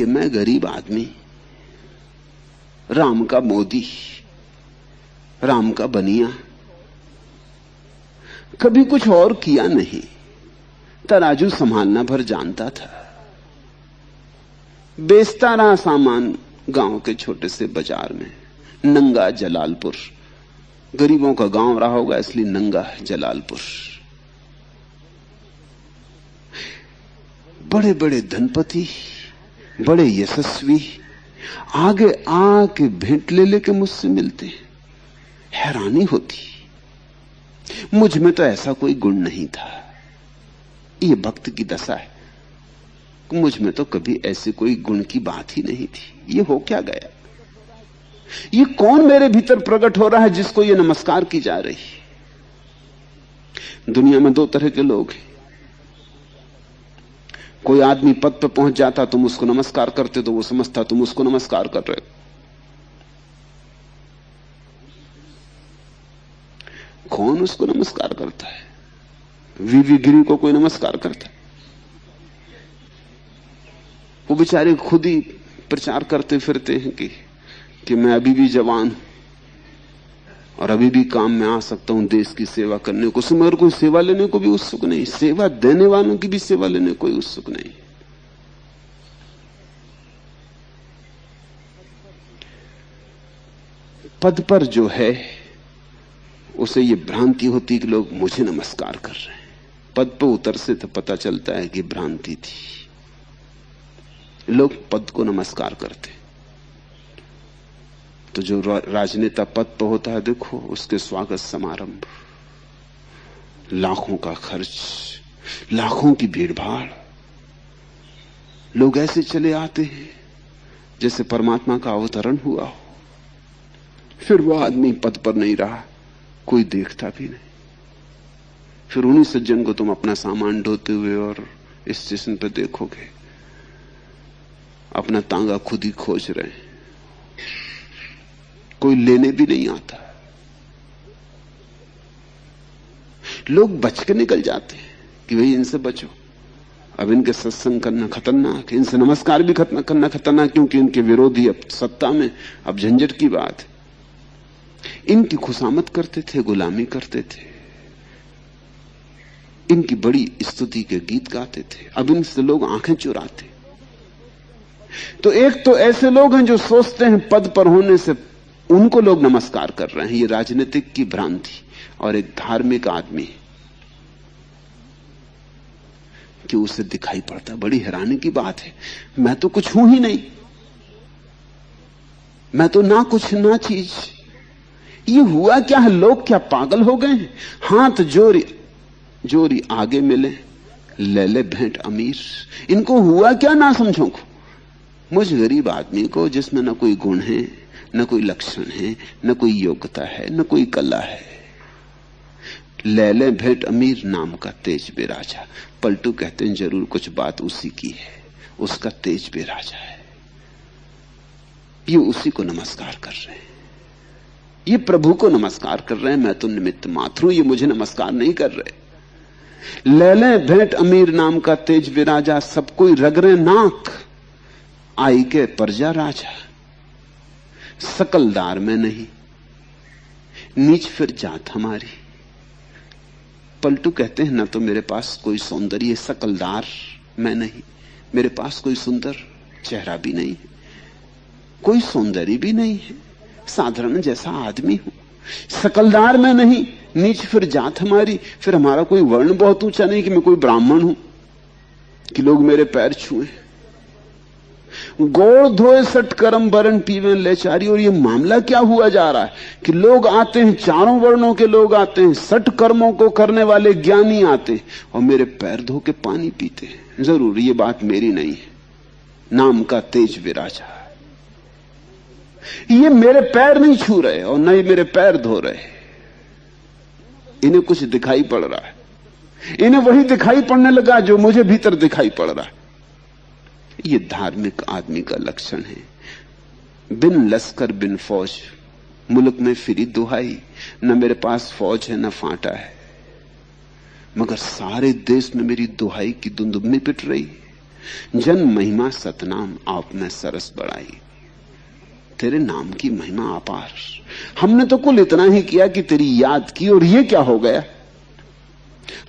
मैं गरीब आदमी, राम का मोदी, राम का बनिया, कभी कुछ और किया नहीं, तराजू संभालना भर जानता था। बेचता रहा सामान गांव के छोटे से बाजार में। नंगा जलालपुर, गरीबों का गांव रहा होगा इसलिए नंगा जलालपुर। बड़े बड़े धनपति, बड़े यशस्वी आगे आके भेंट ले लेके मुझसे मिलते हैं। हैरानी होती, मुझ में तो ऐसा कोई गुण नहीं था। ये भक्त की दशा है, मुझ में तो कभी ऐसे कोई गुण की बात ही नहीं थी। ये हो क्या गया? ये कौन मेरे भीतर प्रकट हो रहा है जिसको ये नमस्कार की जा रही है? दुनिया में दो तरह के लोग हैं। कोई आदमी पद पर पहुंच जाता, तुम उसको नमस्कार करते तो वो समझता तुम उसको नमस्कार कर रहे हो। कौन उसको नमस्कार करता है? वीवी गिरी को कोई नमस्कार करता है? वो बेचारे खुद ही प्रचार करते फिरते हैं कि मैं अभी भी जवान हूं और अभी भी काम में आ सकता हूं देश की सेवा करने को। मगर कोई सेवा लेने को भी उत्सुक नहीं, सेवा देने वालों की भी सेवा लेने कोई उत्सुक नहीं। पद पर जो है उसे ये भ्रांति होती कि लोग मुझे नमस्कार कर रहे हैं। पद पर उतर से तो पता चलता है कि भ्रांति थी। लोग पद को नमस्कार करते। तो जो राजनेता पद पर होता है, देखो उसके स्वागत समारंभ, लाखों का खर्च, लाखों की भीड़भाड़, लोग ऐसे चले आते हैं जैसे परमात्मा का अवतरण हुआ हो। फिर वो आदमी पद पर नहीं रहा, कोई देखता भी नहीं। फिर उन्हीं सज्जन को तुम अपना सामान ढोते हुए और स्टेशन पर देखोगे, अपना तांगा खुद ही खोज रहे हैं, कोई लेने भी नहीं आता। लोग बच के निकल जाते हैं कि भाई इनसे बचो, अब इनके सत्संग करना खतरनाक, इनसे नमस्कार भी करना खतरनाक, क्योंकि इनके विरोधी अब सत्ता में, अब झंझट की बात है। इनकी खुशामद करते थे, गुलामी करते थे, इनकी बड़ी स्तुति के गीत गाते थे, अब इनसे लोग आंखें चुराते। तो एक तो ऐसे लोग हैं जो सोचते हैं पद पर होने से उनको लोग नमस्कार कर रहे हैं, ये राजनीतिक की भ्रांति। और एक धार्मिक आदमी कि उसे दिखाई पड़ता, बड़ी हैरानी की बात है, मैं तो कुछ हूं ही नहीं, मैं तो ना कुछ ना चीज। ये हुआ क्या है? लोग क्या पागल हो गए हैं? हाथ जोरी जोरी आगे मिले, ले ले भेंट अमीर। इनको हुआ क्या ना समझो को? मुझ गरीब आदमी को जिसमें न कोई गुण है, न कोई लक्षण है, न कोई योग्यता है, न कोई कला है, ले ले भेंट अमीर नाम का तेज बेराजा। पलटू कहते हैं जरूर कुछ बात उसी की है, उसका तेज बेराजा है। ये उसी को नमस्कार कर रहे हैं, ये प्रभु को नमस्कार कर रहे हैं। मैं तो निमित्त मात्र हूं, ये मुझे नमस्कार नहीं कर रहे। ले ले भेंट अमीर नाम का तेज बेराजा, सब कोई रगरे नाक, आई के प्रजा राजा। सकलदार में नहीं, नीच फिर जात हमारी। पलटू कहते हैं ना तो मेरे पास कोई सौंदर्य सकलदार में नहीं, मेरे पास कोई सुंदर चेहरा भी नहीं है, कोई सौंदर्य भी नहीं है, साधारण जैसा आदमी हूं। सकलदार में नहीं, नीच फिर जात हमारी। फिर हमारा कोई वर्ण बहुत ऊंचा नहीं कि मैं कोई ब्राह्मण हूं कि लोग मेरे पैर छुए। गोड़ धोए सट करम बरन पीवे लेचारी। और ये मामला क्या हुआ जा रहा है कि लोग आते हैं, चारों वर्णों के लोग आते हैं, सट कर्मों को करने वाले ज्ञानी आते हैं और मेरे पैर धो के पानी पीते हैं। जरूर ये बात मेरी नहीं है, नाम का तेज विराजा। ये मेरे पैर नहीं छू रहे और न ही मेरे पैर धो रहे, इन्हें कुछ दिखाई पड़ रहा है। इन्हें वही दिखाई पड़ने लगा जो मुझे भीतर दिखाई पड़ रहा है। ये धार्मिक आदमी का लक्षण है। बिन लश्कर बिन फौज मुल्क में फिरी दुहाई। न मेरे पास फौज है न फांटा है, मगर सारे देश में मेरी दुहाई की दुंदुभनी पिट रही। जन महिमा सतनाम आप में सरस बढ़ाई। तेरे नाम की महिमा अपार। हमने तो कुल इतना ही किया कि तेरी याद की, और ये क्या हो गया?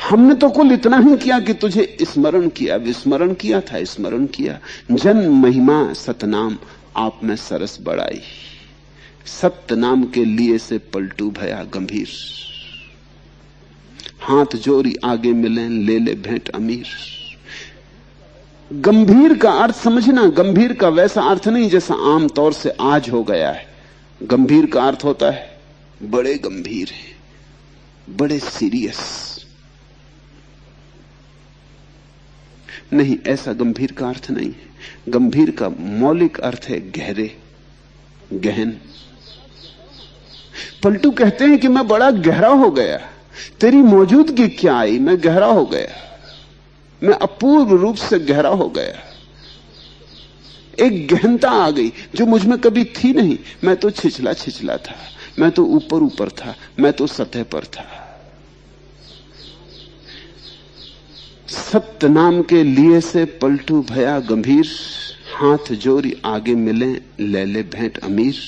हमने तो कुल इतना ही किया कि तुझे स्मरण किया, विस्मरण किया था, स्मरण किया। जन महिमा सतनाम आप में सरस बढ़ाई। सत्य नाम के लिए से पलटू भया गंभीर। हाथ जोड़ी आगे मिले, ले ले भेंट अमीर। गंभीर का अर्थ समझना। गंभीर का वैसा अर्थ नहीं जैसा आमतौर से आज हो गया है। गंभीर का अर्थ होता है बड़े गंभीर हैं, बड़े सीरियस। नहीं, ऐसा गंभीर का अर्थ नहीं है। गंभीर का मौलिक अर्थ है गहरे, गहन। पलटू कहते हैं कि मैं बड़ा गहरा हो गया, तेरी मौजूदगी क्या आई, मैं गहरा हो गया, मैं अपूर्व रूप से गहरा हो गया। एक गहनता आ गई जो मुझ में कभी थी नहीं। मैं तो छिछला छिछला था, मैं तो ऊपर ऊपर था, मैं तो सतह पर था। सत्य नाम के लिए से पलटू भया गंभीर। हाथ जोड़ी आगे मिले, ले ले भेंट अमीर।